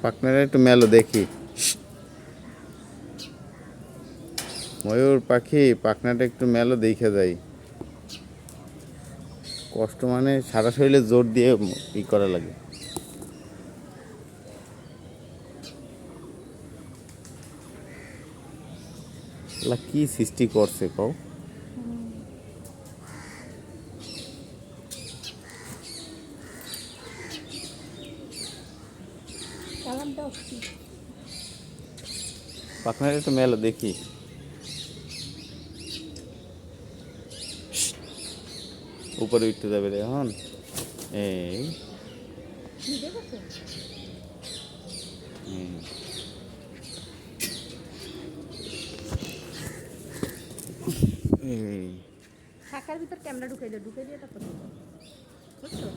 পাখনাটা একটু মেলো দেখি। ময়ূর পাখি পাখনাটা একটু মেলো দেখে যাই। কষ্ট মানে সারা শরীরে জোর দিয়ে ই করা লাগে। কি সৃষ্টি করছে কও। পাখনাটা একটু মেলো দেখি। উপরে উঠতে যাবে রে এখন। এই এই শাখার ভিতর ক্যামেরা ঢুকাই দিয়ে তারপর বুঝছো?